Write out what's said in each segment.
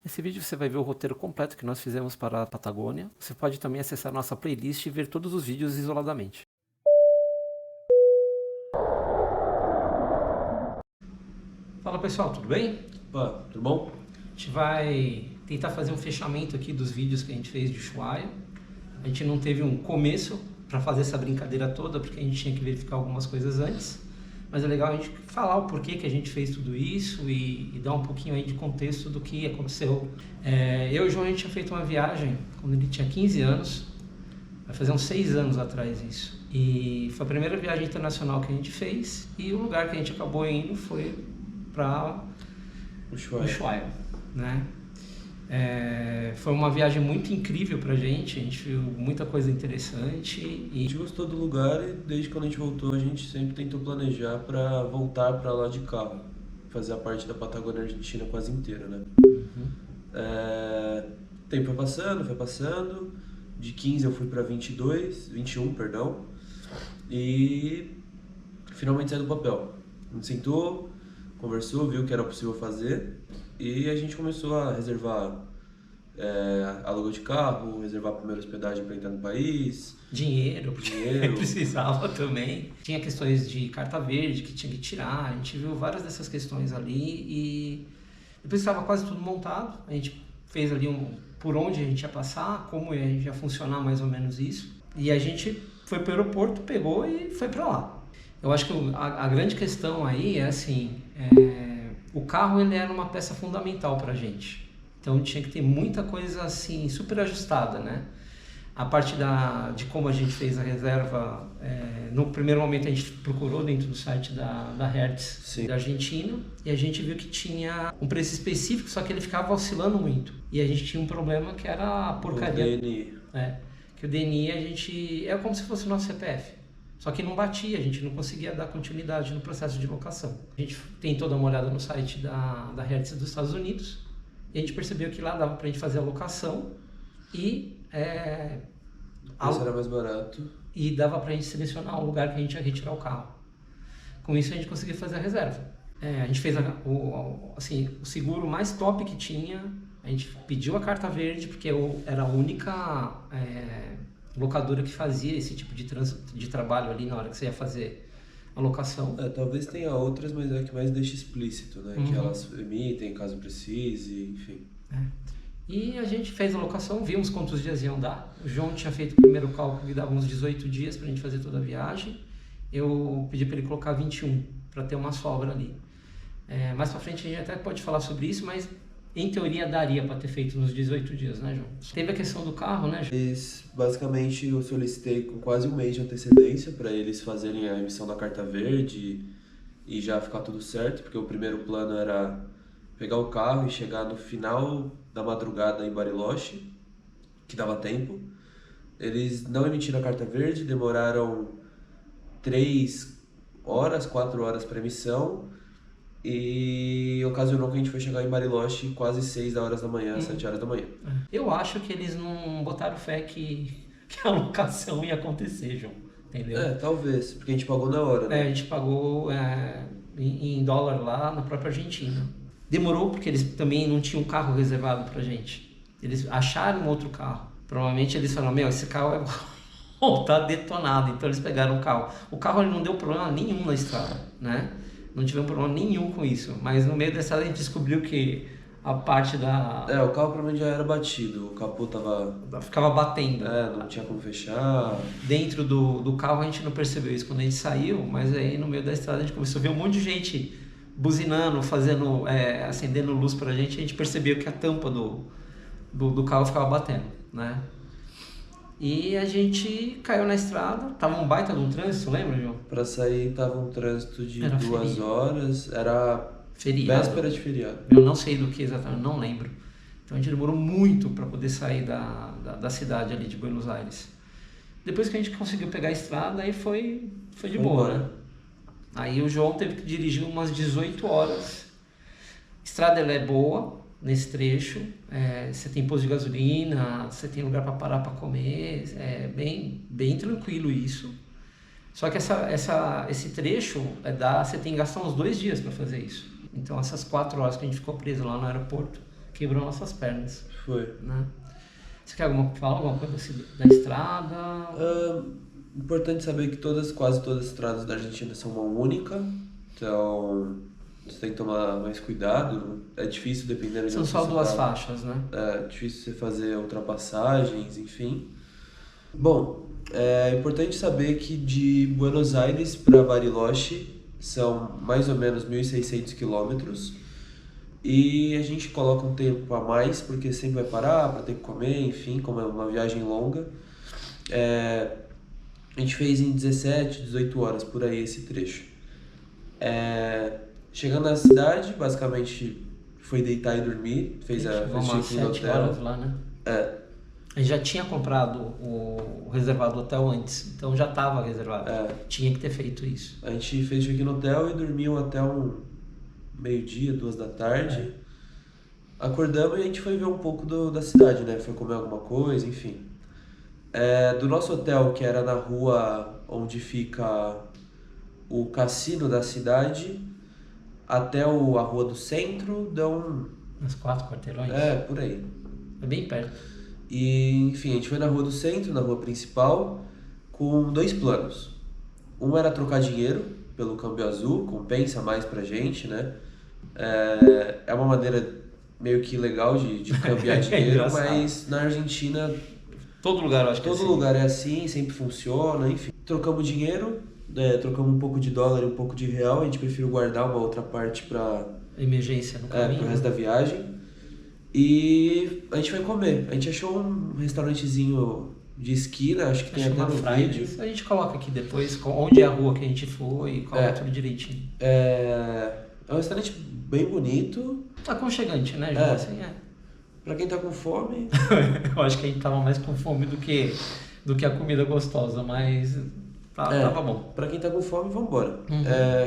Nesse vídeo você vai ver o roteiro completo que nós fizemos para a Patagônia. Você pode também acessar nossa playlist e ver todos os vídeos isoladamente. Fala pessoal, tudo bem? Opa, tudo bom? A gente vai tentar fazer um fechamento aqui dos vídeos que a gente fez de Ushuaia. A gente não teve um começo para fazer essa brincadeira toda, porque a gente tinha que verificar algumas coisas antes. Mas é legal a gente falar o porquê que a gente fez tudo isso e dar um pouquinho aí de contexto do que aconteceu. Eu e o João, a gente tinha feito uma viagem quando ele tinha 15 anos, vai fazer uns 6 anos atrás isso. E foi a primeira viagem internacional que a gente fez e o lugar que a gente acabou indo foi para Ushuaia, né? Foi uma viagem muito incrível pra gente, a gente viu muita coisa interessante A gente gostou do lugar e desde quando a gente voltou a gente sempre tentou planejar para voltar para lá de carro, fazer a parte da Patagônia Argentina quase inteira, né? O tempo foi passando, de 15 eu fui para 21, perdão, e finalmente saiu do papel. A gente sentou, conversou, viu o que era possível fazer e a gente começou a reservar aluguel de carro, reservar a primeira hospedagem para entrar no país. Dinheiro, porque precisava também. Tinha questões de carta verde que tinha que tirar, a gente viu várias dessas questões ali e depois estava quase tudo montado. A gente fez ali por onde a gente ia passar, como ia funcionar mais ou menos isso. E a gente foi para o aeroporto, pegou e foi para lá. Eu acho que a grande questão aí é assim, o carro ele era uma peça fundamental para a gente. Então tinha que ter muita coisa assim, super ajustada, né? A parte de como a gente fez a reserva, no primeiro momento a gente procurou dentro do site da Hertz, da Argentina, e a gente viu que tinha um preço específico, só que ele ficava oscilando muito. E a gente tinha um problema que era a porcaria. O DNI. Que o DNI a gente... é como se fosse o nosso CPF. Só que não batia, a gente não conseguia dar continuidade no processo de locação. A gente tentou dar uma olhada no site da Hertz dos Estados Unidos, e a gente percebeu que lá dava pra gente fazer a locação e Isso era mais barato. E dava pra gente selecionar o lugar que a gente ia retirar o carro. Com isso a gente conseguia fazer a reserva. A gente fez o seguro mais top que tinha, a gente pediu a carta verde porque era a única locadora que fazia esse tipo de trabalho ali na hora que você ia fazer a locação. Talvez tenha outras, mas é que mais deixa explícito, né? Que elas emitem caso precise, enfim. E a gente fez a locação, vimos quantos dias iam dar. O João tinha feito o primeiro cálculo que dava uns 18 dias pra gente fazer toda a viagem. Eu pedi para ele colocar 21, para ter uma sobra ali. Mais pra frente a gente até pode falar sobre isso, mas em teoria daria para ter feito nos 18 dias, né, João? Teve a questão do carro, né, João? Basicamente eu solicitei com quase um mês de antecedência para eles fazerem a emissão da carta verde e já ficar tudo certo, porque o primeiro plano era pegar o carro e chegar no final da madrugada em Bariloche, que dava tempo. Eles não emitiram a carta verde, demoraram 4 horas para emissão e ocasionou que a gente foi chegar em Bariloche quase 6 horas da manhã, 7 horas da manhã. Eu acho que eles não botaram fé que a locação ia acontecer, João, entendeu? Talvez, porque a gente pagou na hora, né? A gente pagou em dólar lá na própria Argentina. Demorou porque eles também não tinham um carro reservado pra gente. Eles acharam um outro carro. Provavelmente eles falaram, esse carro vai voltar detonado. Então eles pegaram o carro. O carro ele não deu problema nenhum na estrada, né? Não tivemos problema nenhum com isso. Mas no meio da estrada a gente descobriu que a parte o carro provavelmente já era batido. O capô ficava batendo. Não tinha como fechar. Dentro do carro a gente não percebeu isso quando a gente saiu. Mas aí no meio da estrada a gente começou a ver um monte de gente buzinando, acendendo luz pra gente. A gente percebeu que a tampa do carro ficava batendo, né? E a gente caiu na estrada, tava um baita de um trânsito, lembra, João? Pra sair tava um trânsito de 2 horas, era feriado. Véspera de feriado. Eu não sei do que exatamente, não lembro. Então a gente demorou muito para poder sair da cidade ali de Buenos Aires. Depois que a gente conseguiu pegar a estrada, aí foi de boa, né? Aí o João teve que dirigir umas 18 horas. A estrada ela é boa nesse trecho, você tem posto de gasolina, você tem lugar para parar para comer, bem tranquilo isso. Só que esse trecho você tem que gastar uns 2 dias para fazer isso. Então essas 4 horas que a gente ficou preso lá no aeroporto, quebrou nossas pernas. Foi. Né? Você quer falar alguma coisa da estrada? Importante saber que quase todas as estradas da Argentina são mão única, então você tem que tomar mais cuidado. É difícil dependendo de São onde só você duas tá. faixas, né? É difícil você fazer ultrapassagens, enfim. Bom, é importante saber que de Buenos Aires para Bariloche são mais ou menos 1.600 quilômetros e a gente coloca um tempo a mais porque sempre vai parar para ter que comer, enfim, como é uma viagem longa. A gente fez em 17, 18 horas por aí esse trecho. Chegando na cidade, basicamente foi deitar e dormir, fez umas check-in no 7 hotel. horas lá, né? A gente já tinha comprado o reservado do hotel antes, então já estava reservado. Tinha que ter feito isso. A gente fez check-in no hotel e dormiu até meio-dia, 2 da tarde. Acordamos e a gente foi ver um pouco da cidade, né? Foi comer alguma coisa, enfim. Do nosso hotel, que era na rua onde fica o cassino da cidade, até a rua do centro, dão... Uns 4 quarteirões? Por aí. É bem perto. E, enfim, a gente foi na rua do centro, na rua principal, com 2 planos. Um era trocar dinheiro pelo câmbio azul, compensa mais pra gente, né? É uma maneira meio que legal de cambiar dinheiro, mas na Argentina... Todo lugar eu acho que é assim. Todo lugar é assim, sempre funciona, enfim. Trocamos dinheiro, trocamos um pouco de dólar e um pouco de real, a gente preferiu guardar uma outra parte pra... Emergência no caminho. Pro resto da viagem. E a gente vai comer. A gente achou um restaurantezinho de esquina, acho que tem até no vídeo. A gente coloca aqui depois onde é a rua que a gente foi, coloca tudo direitinho. É um restaurante bem bonito. Aconchegante, né, João? Assim, Pra quem tá com fome... Eu acho que a gente tava mais com fome do que a comida gostosa, mas tava bom. Pra quem tá com fome, vambora.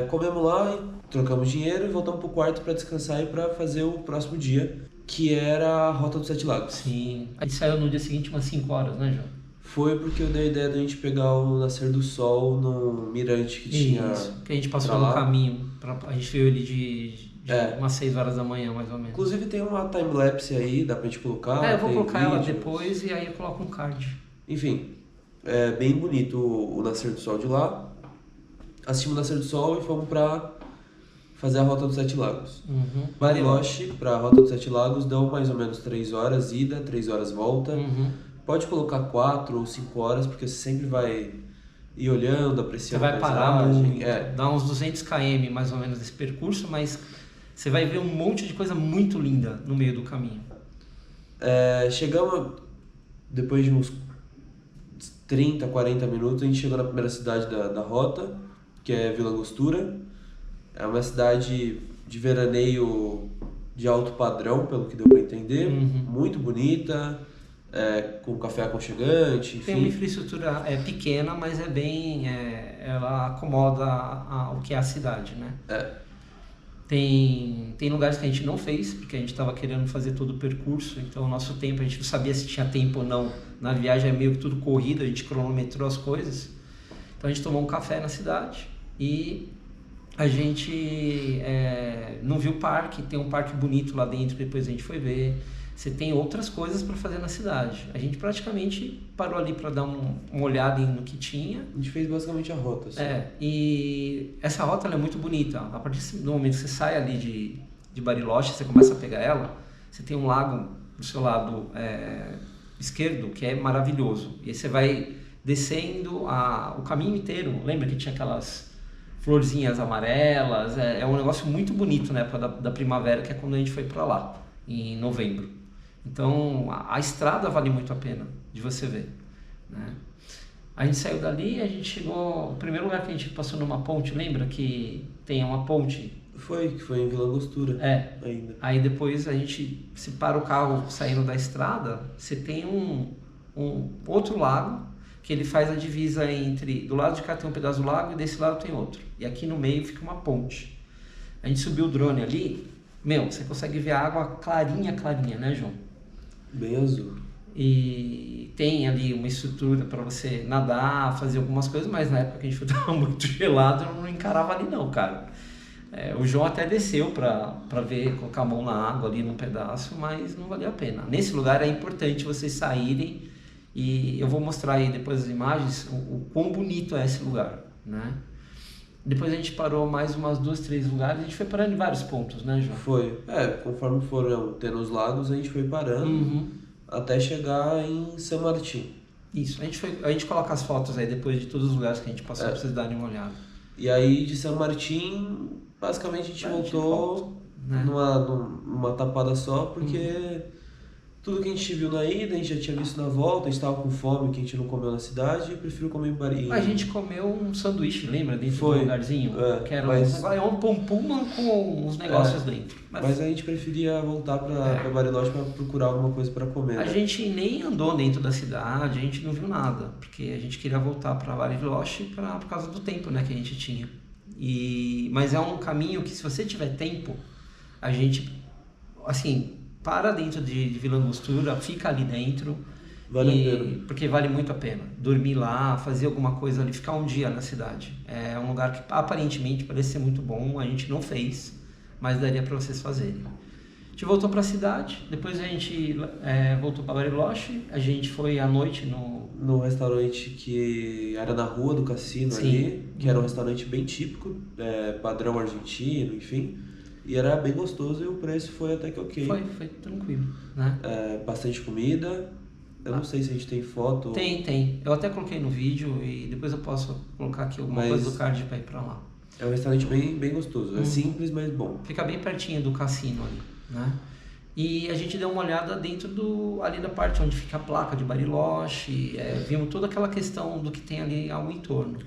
Comemos lá, trocamos dinheiro e voltamos pro quarto pra descansar e pra fazer o próximo dia, que era a Rota dos 7 Lagos. Sim. A gente saiu no dia seguinte umas 5 horas, né, João? Foi porque eu dei a ideia da gente pegar o nascer do sol no mirante que tinha... Isso, que a gente passou no caminho. A gente viu ele de umas 6 horas da manhã, mais ou menos. Inclusive tem uma timelapse aí, dá pra gente colocar. Eu vou colocar ela depois e aí eu coloco um card. Enfim, é bem bonito o nascer do sol de lá. Assistimos o nascer do sol e fomos pra fazer a Rota dos 7 Lagos. Bariloche pra Rota dos 7 Lagos dão mais ou menos 3 horas ida, 3 horas volta. Pode colocar 4 ou 5 horas, porque você sempre vai ir olhando, apreciando. Você vai parar muito, dá uns 200 km mais ou menos esse percurso, mas você vai ver um monte de coisa muito linda no meio do caminho. Chegamos, depois de uns 30, 40 minutos, a gente chegou na primeira cidade da rota, que é Vila Angostura. É uma cidade de veraneio de alto padrão, pelo que deu para entender. Muito bonita, com café aconchegante, enfim. Tem uma infraestrutura pequena, mas é bem... ela acomoda o que é a cidade, né? Tem lugares que a gente não fez, porque a gente estava querendo fazer todo o percurso, então o nosso tempo, a gente não sabia se tinha tempo ou não. Na viagem é meio que tudo corrido, a gente cronometrou as coisas. Então a gente tomou um café na cidade e a gente não viu o parque, tem um parque bonito lá dentro, depois a gente foi ver. Você tem outras coisas para fazer na cidade. A gente praticamente parou ali para dar uma olhada no que tinha. A gente fez basicamente a rota. Assim. E essa rota ela é muito bonita. A partir do momento que você sai ali de Bariloche, você começa a pegar ela, você tem um lago do seu lado esquerdo que é maravilhoso. E aí você vai descendo o caminho inteiro. Lembra que tinha aquelas florzinhas amarelas? É um negócio muito bonito na época da primavera, que é quando a gente foi para lá, em novembro. Então a estrada vale muito a pena de você ver, né? A gente saiu dali, a gente chegou... O primeiro lugar que a gente passou numa ponte, lembra que tem uma ponte? Que foi em Vila Angostura ainda. Aí depois a gente, se para o carro saindo da estrada, você tem um outro lago, que ele faz a divisa entre... Do lado de cá tem um pedaço do lago e desse lado tem outro. E aqui no meio fica uma ponte. A gente subiu o drone ali, você consegue ver a água clarinha, né, João? Bem azul. E tem ali uma estrutura para você nadar, fazer algumas coisas, mas na época que a gente foi tava muito gelado, eu não encarava ali não, cara. O João até desceu para ver, colocar a mão na água ali num pedaço, mas não valia a pena. Nesse lugar é importante vocês saírem e eu vou mostrar aí depois as imagens o quão bonito é esse lugar, né? Depois a gente parou mais umas 2, 3 lugares, a gente foi parando em vários pontos, né, João? Foi. Conforme foram tendo os lagos, a gente foi parando até chegar em San Martín. Isso, a gente coloca as fotos aí depois de todos os lugares que a gente passou pra vocês darem uma olhada. E aí de San Martín, basicamente a gente voltou né? numa tapada só, porque tudo que a gente viu na ida, a gente já tinha visto na volta, a gente estava com fome, que a gente não comeu na cidade, e prefiro comer em Bari. A gente comeu um sanduíche, lembra? Dentro do lugarzinho? Que era um pum-pum com uns negócios dentro. Mas a gente preferia voltar para Bariloche para procurar alguma coisa para comer. A gente nem andou dentro da cidade, a gente não viu nada, porque a gente queria voltar para Bariloche por causa do tempo, né, que a gente tinha. Mas é um caminho que, se você tiver tempo, a gente, assim, para dentro de Vila Angostura, fica ali dentro. Vale a pena. Porque vale muito a pena. Dormir lá, fazer alguma coisa ali, ficar um dia na cidade. É um lugar que aparentemente parece ser muito bom, a gente não fez, mas daria para vocês fazerem. A gente voltou para a cidade, depois a gente voltou para Bariloche, a gente foi à noite no restaurante que era na rua do cassino ali, que era um restaurante bem típico, padrão argentino, enfim. E era bem gostoso e o preço foi até que ok. Foi tranquilo, né? Bastante comida. Eu não sei se a gente tem foto. Tem. Eu até coloquei no vídeo e depois eu posso colocar aqui alguma coisa do card para ir para lá. É um restaurante bem gostoso. É simples, mas bom. Fica bem pertinho do cassino ali, né? E a gente deu uma olhada dentro ali da parte onde fica a placa de Bariloche. Vimos toda aquela questão do que tem ali ao entorno.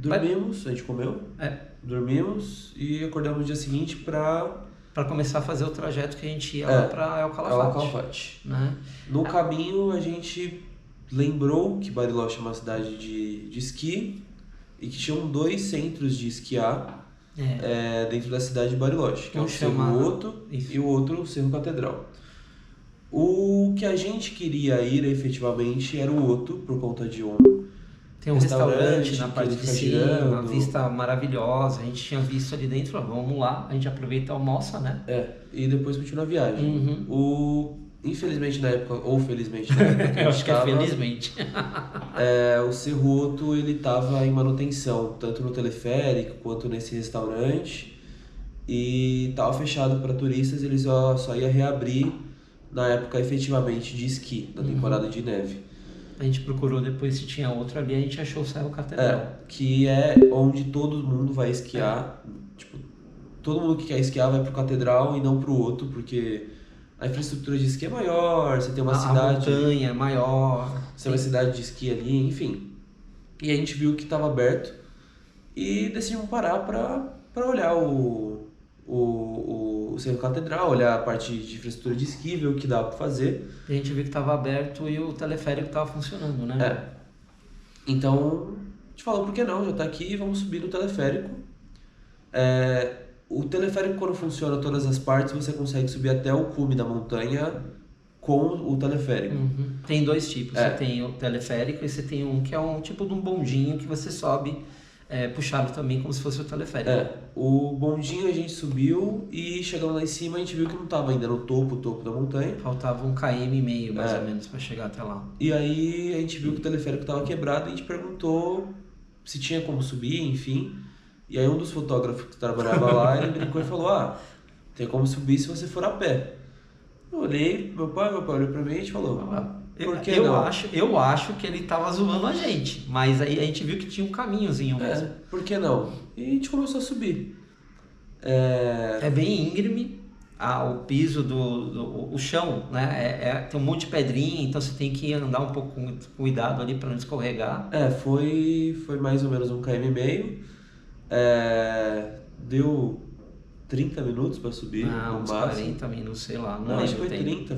Dormimos, a gente comeu. Dormimos e acordamos no dia seguinte para começar a fazer o trajeto que a gente ia lá para El Calafate. Né? No caminho a gente lembrou que Bariloche é uma cidade de esqui e que tinham 2 centros de esquiar dentro da cidade de Bariloche, que é o Cerro Otto e o outro o Cerro Catedral. O que a gente queria ir efetivamente era o Otto, por conta de tem um restaurante na parte de cima, uma vista maravilhosa. A gente tinha visto ali dentro, vamos lá, a gente aproveita e almoça, né? E depois continua a viagem. Infelizmente na época, ou felizmente na época que eu acho que é felizmente. O Cerro Otto, ele estava em manutenção, tanto no teleférico quanto nesse restaurante. E estava fechado para turistas, ele só ia reabrir na época efetivamente de esqui, na temporada de neve. A gente procurou depois se tinha outro ali, a gente achou o Cerro Catedral. Que é onde todo mundo vai esquiar. Tipo, todo mundo que quer esquiar vai pro Catedral e não pro outro, porque a infraestrutura de esqui é maior, você tem uma cidade... A montanha é maior. Você tem uma cidade de esqui ali, enfim. E a gente viu que estava aberto e decidimos parar para olhar o Cerro Catedral, olhar a parte de infraestrutura de esqui, ver o que dá para fazer. E a gente viu que estava aberto e o teleférico estava funcionando, né? Então, a gente falou, por que não? Já está aqui, vamos subir no teleférico. O teleférico, quando funciona todas as partes, você consegue subir até o cume da montanha com o teleférico. Tem 2 tipos. Você tem o teleférico e você tem um que é um tipo de um bondinho que você sobe puxado também como se fosse o teleférico. O bondinho a gente subiu e chegando lá em cima a gente viu que não estava ainda no topo da montanha. Faltava 1,5 km mais ou menos para chegar até lá. E aí a gente viu que o teleférico estava quebrado e a gente perguntou se tinha como subir, enfim. E aí um dos fotógrafos que trabalhava lá, ele brincou e falou, tem como subir se você for a pé. Eu olhei, meu pai olhou pra mim e a gente falou, por que não? Eu acho que ele tava zoando a gente, mas aí a gente viu que tinha um caminhozinho mesmo. Por que não? E a gente começou a subir. É bem íngreme, o piso o chão, né? Tem um monte de pedrinha, então você tem que andar um pouco com cuidado ali para não escorregar. Foi mais ou menos 1,5 km. Deu 30 minutos para subir. Uns 40 minutos, sei lá. Não, acho que foi 30,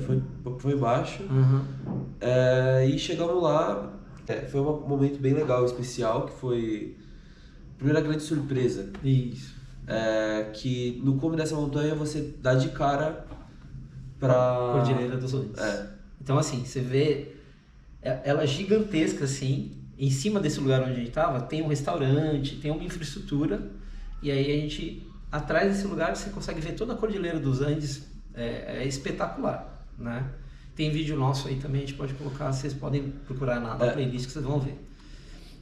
foi baixo. E chegamos lá, foi um momento bem legal, especial, que foi a primeira grande surpresa. Isso. Que no cume dessa montanha você dá de cara para Cordilheira dos Andes. Então assim, você vê ela gigantesca assim, em cima desse lugar onde a gente estava, tem um restaurante, tem uma infraestrutura E aí a gente, atrás desse lugar, você consegue ver toda a Cordilheira dos Andes, é espetacular, né? Tem vídeo nosso aí também, a gente pode colocar, vocês podem procurar na playlist que vocês vão ver.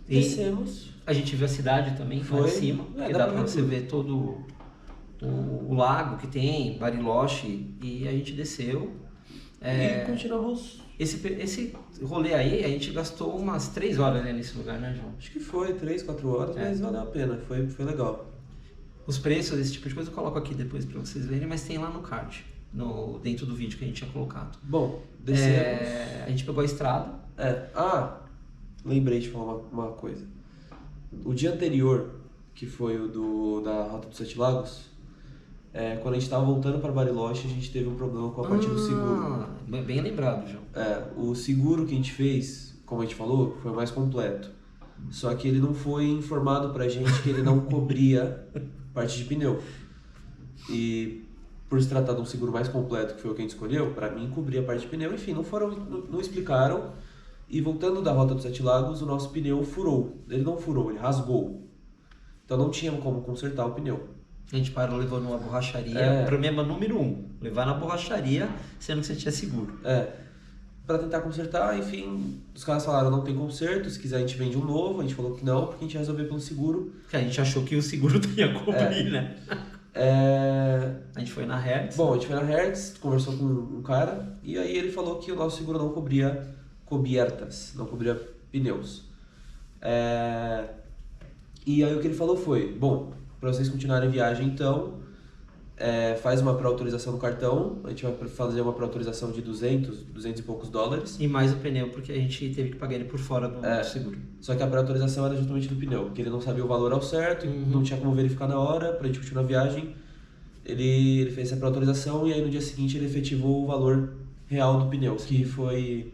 E descemos. a gente viu a cidade também, lá em cima, que dá pra você ver todo o lago que tem, Bariloche, e a gente desceu. E continuamos. Esse rolê aí, a gente gastou umas 3 horas, né, nesse lugar, né, João? Acho que foi 3, 4 horas, mas valeu a pena, foi legal. Os preços, esse tipo de coisa eu coloco aqui depois pra vocês verem, mas tem lá no card, dentro do vídeo que a gente tinha colocado. Bom, descemos. A gente pegou a estrada. Lembrei de falar uma coisa. O dia anterior, que foi o da Rota dos 7 Lagos, quando a gente estava voltando para Bariloche, a gente teve um problema com a parte do seguro. Bem lembrado, João. O seguro que a gente fez, como a gente falou, foi o mais completo. Só que ele não foi informado pra gente que ele não cobria parte de pneu. E por se tratar de um seguro mais completo, que foi o que a gente escolheu, pra mim cobria a parte de pneu. Enfim, não explicaram. E voltando da Rota dos 7 Lagos, o nosso pneu furou. Ele não furou, ele rasgou. Então não tinha como consertar o pneu. A gente parou levando uma borracharia, problema número 1, levar na borracharia, sendo que você tinha seguro. Pra tentar consertar, enfim, os caras falaram, não tem conserto, se quiser a gente vende um novo, a gente falou que não, porque a gente ia resolver pelo seguro. Porque a gente achou que o seguro ia cobrir, né? A gente foi na Hertz. Bom, a gente foi na Hertz, conversou com um cara, e aí ele falou que o nosso seguro não cobria cobertas, não cobria pneus. E aí o que ele falou foi, bom, para vocês continuarem a viagem então, faz uma pré-autorização no cartão, a gente vai fazer uma pré-autorização de 200 e poucos dólares. E mais o pneu, porque a gente teve que pagar ele por fora do seguro. Só que a pré-autorização era justamente do pneu, porque ele não sabia o valor ao certo, não tinha como verificar na hora, pra gente continuar a viagem. Ele fez essa pré-autorização e aí no dia seguinte ele efetivou o valor real do pneu, que foi,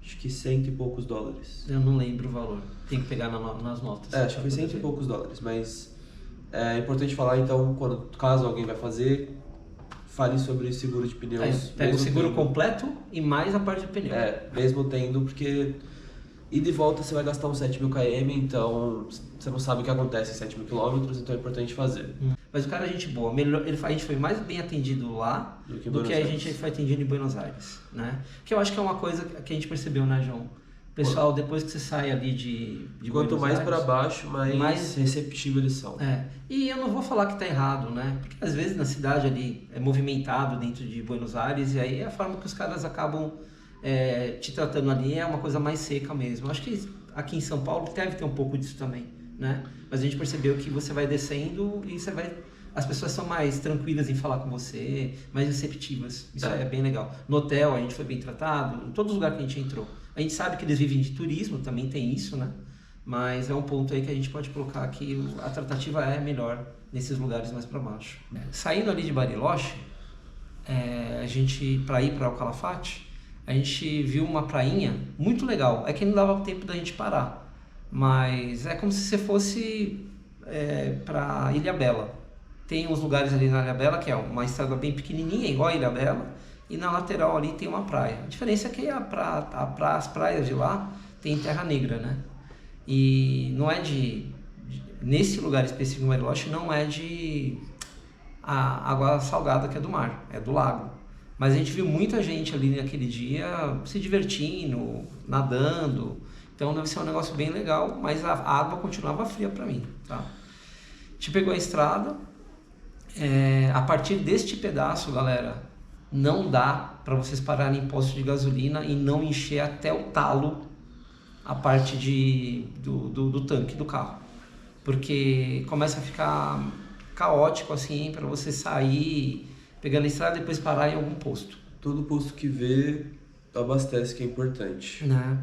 acho que 100 e poucos dólares. Eu não lembro o valor, tem que pegar nas notas. Acho que foi 100 e poucos dólares, mas é importante falar então, caso alguém vai fazer, fale sobre seguro de pneus. Pega o seguro completo e mais a parte de pneu. Mesmo tendo, porque ida e volta você vai gastar uns 7.000 km, então você não sabe o que acontece em 7.000 km, então é importante fazer. Mas o cara é gente boa, a gente foi mais bem atendido lá do que a gente foi atendido em Buenos Aires, né? Que eu acho que é uma coisa que a gente percebeu, né, João? Pessoal, depois que você sai ali de quanto mais para baixo, mais receptivo eles são. E eu não vou falar que tá errado, né? Porque às vezes na cidade ali é movimentado dentro de Buenos Aires e aí a forma que os caras acabam te tratando ali é uma coisa mais seca mesmo. Acho que aqui em São Paulo deve ter um pouco disso também, né? Mas a gente percebeu que você vai descendo e as pessoas são mais tranquilas em falar com você, mais receptivas. Isso é bem legal. No hotel a gente foi bem tratado, em todos os lugares que a gente entrou. A gente sabe que eles vivem de turismo, também tem isso, né? Mas é um ponto aí que a gente pode colocar que a tratativa é melhor nesses lugares mais para baixo. Saindo ali de Bariloche, a gente, para ir para o Calafate, a gente viu uma prainha muito legal. É que não dava tempo da gente parar, mas é como se você fosse para Ilhabela. Tem uns lugares ali na Ilhabela que é uma estrada bem pequenininha, igual a Ilhabela, e na lateral ali tem uma praia. A diferença é que as praias de lá tem terra negra, né? E não é nesse lugar específico em Bariloche, não é de água salgada que é do mar, é do lago. Mas a gente viu muita gente ali naquele dia se divertindo, nadando. Então deve ser um negócio bem legal, mas a água continuava fria para mim, tá? A gente pegou a estrada. A partir deste pedaço, galera, não dá para vocês pararem em postos de gasolina e não encher até o talo a parte do tanque do carro, porque começa a ficar caótico assim para você sair pegando a estrada e depois parar em algum posto. Todo posto que vê abastece, que é importante, né?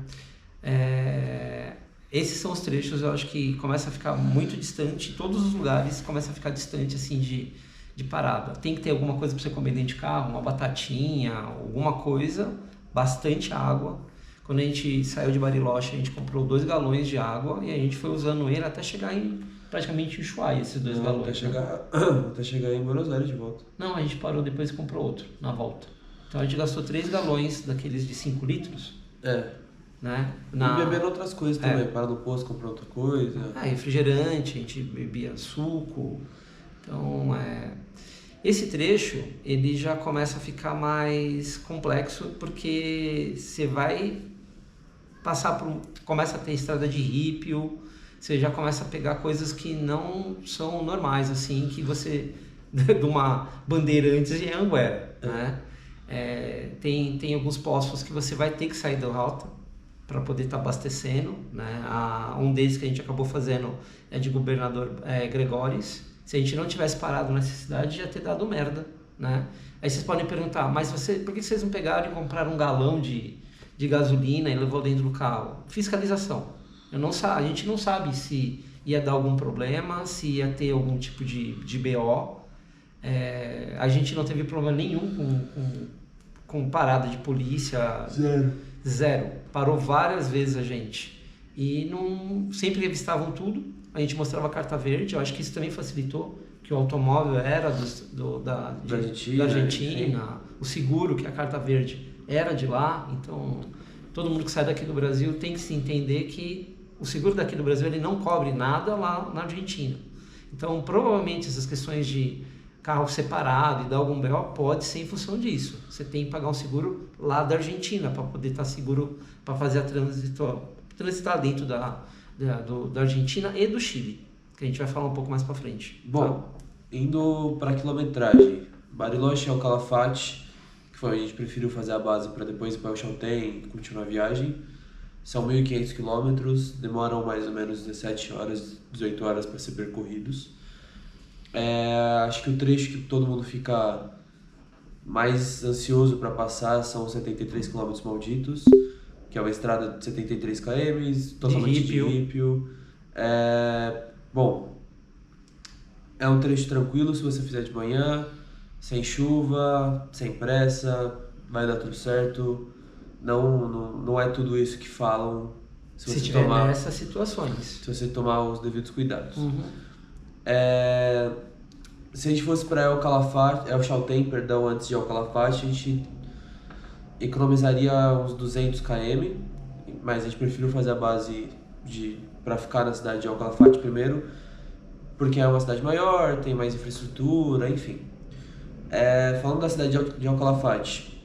Esses são os trechos, eu acho que começa a ficar muito distante, todos os lugares começam a ficar distante assim de parada. Tem que ter alguma coisa para você comer dentro de carro, uma batatinha, alguma coisa, bastante água. Quando a gente saiu de Bariloche, a gente comprou 2 galões de água e a gente foi usando ele até chegar praticamente em Ushuaia, esses 2 galões. Até chegar em Buenos Aires de volta. Não, a gente parou depois e comprou outro, na volta. Então a gente gastou 3 galões daqueles de 5 litros. né? E bebendo outras coisas também, para no posto comprar outra coisa. Refrigerante, a gente bebia suco. Então, esse trecho, ele já começa a ficar mais complexo, porque você vai passar começa a ter estrada de rípio, você já começa a pegar coisas que não são normais, assim, que você, de uma Bandeirantes em Anguera, né? Tem alguns postos que você vai ter que sair da rota para poder estar abastecendo, né? Um deles que a gente acabou fazendo é de Governador Gregórios. Se a gente não tivesse parado nessa cidade, ia ter dado merda, né? Aí vocês podem perguntar, mas por que vocês não pegaram e compraram um galão de gasolina e levou dentro do carro? Fiscalização. A gente não sabe se ia dar algum problema, se ia ter algum tipo de BO. A gente não teve problema nenhum com parada de polícia. Zero. Parou várias vezes a gente. E sempre revistavam tudo. A gente mostrava a carta verde. Eu acho que isso também facilitou, que o automóvel era da Argentina. O seguro, que é a carta verde, era de lá. Então, todo mundo que sai daqui do Brasil tem que se entender que o seguro daqui do Brasil ele não cobre nada lá na Argentina. Então, provavelmente, essas questões de carro separado e dar algum BO pode ser em função disso. Você tem que pagar um seguro lá da Argentina para poder estar seguro para fazer transitar dentro da Argentina e do Chile, que a gente vai falar um pouco mais para frente. Bom, indo para a quilometragem, Bariloche ao Calafate, que foi onde a gente preferiu fazer a base para depois ir para o Chaltén e continuar a viagem. São 1.500 quilômetros, demoram mais ou menos 17 horas, 18 horas para ser percorridos. Acho que o trecho que todo mundo fica mais ansioso para passar são os 73 km malditos, que é uma estrada de 73 km, totalmente de rípio. Bom, é um trecho tranquilo se você fizer de manhã, sem chuva, sem pressa, vai dar tudo certo. Não é tudo isso que falam se tiver nessas situações. Se você tomar os devidos cuidados. Uhum. Se a gente fosse para El Chaltén, antes de El Calafate, a gente economizaria uns 200 km, mas a gente preferiu fazer a base para ficar na cidade de El Calafate primeiro, porque é uma cidade maior, tem mais infraestrutura, enfim. Falando da cidade de El Calafate,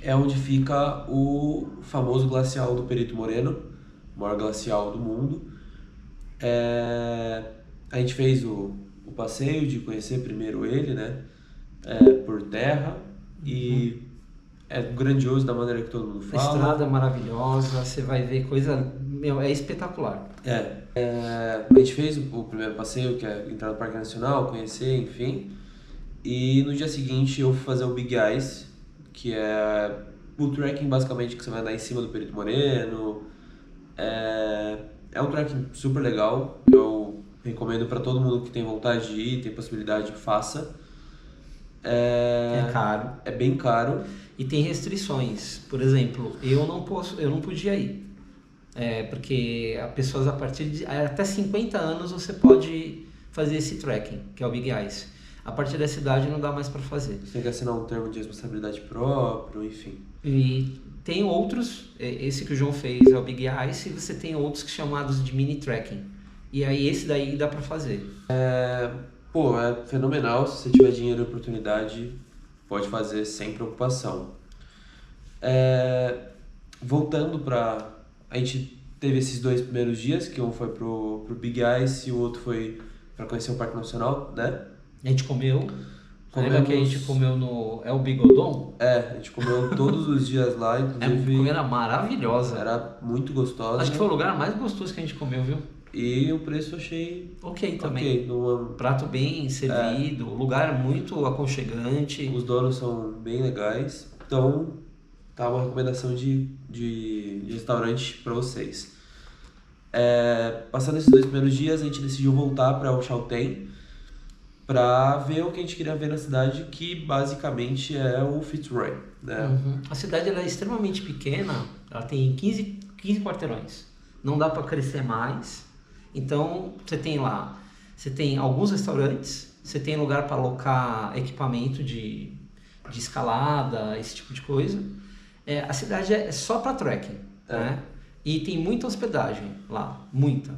é onde fica o famoso glacial do Perito Moreno, o maior glacial do mundo. A gente fez o passeio de conhecer primeiro ele, né, por terra, e é grandioso da maneira que todo mundo fala. A estrada maravilhosa, você vai ver coisa, é espetacular. A gente fez o primeiro passeio, que é entrar no Parque Nacional, conhecer, enfim, e no dia seguinte eu fui fazer o Big Ice, que é o trekking basicamente que você vai andar em cima do Perito Moreno. É um trekking super legal, eu recomendo para todo mundo que tem vontade de ir, tem possibilidade, faça. É caro. É bem caro. E tem restrições. Por exemplo, eu não podia ir. Porque as pessoas a partir de até 50 anos você pode fazer esse trekking, que é o Big Ice. A partir dessa idade não dá mais para fazer. Você tem que assinar um termo de responsabilidade próprio, enfim. E tem outros, esse que o João fez é o Big Ice, e você tem outros que chamados de mini trekking. E aí esse daí dá para fazer. É fenomenal. Se você tiver dinheiro e oportunidade, pode fazer sem preocupação. Voltando para... A gente teve esses 2 primeiros dias, que um foi pro Big Ice e o outro foi para conhecer o Parque Nacional, né? A gente comeu. Lembra que a gente comeu no El Bigodon? A gente comeu todos os dias lá, inclusive. A comida era maravilhosa. Era muito gostosa. Acho que foi o lugar mais gostoso que a gente comeu, viu? E o preço eu achei ok também. Prato bem servido, o lugar muito aconchegante. Os donos são bem legais. Então, tá uma recomendação de restaurante para vocês. Passando esses 2 primeiros dias, a gente decidiu voltar para o Chaltén para ver o que a gente queria ver na cidade, que basicamente é o Fitzroy, né? Uhum. A cidade ela é extremamente pequena, ela tem 15 quarteirões, não dá para crescer mais. Então você tem alguns restaurantes, você tem lugar para alocar equipamento de escalada, esse tipo de coisa. A cidade é só para trekking, né? E tem muita hospedagem lá, muita.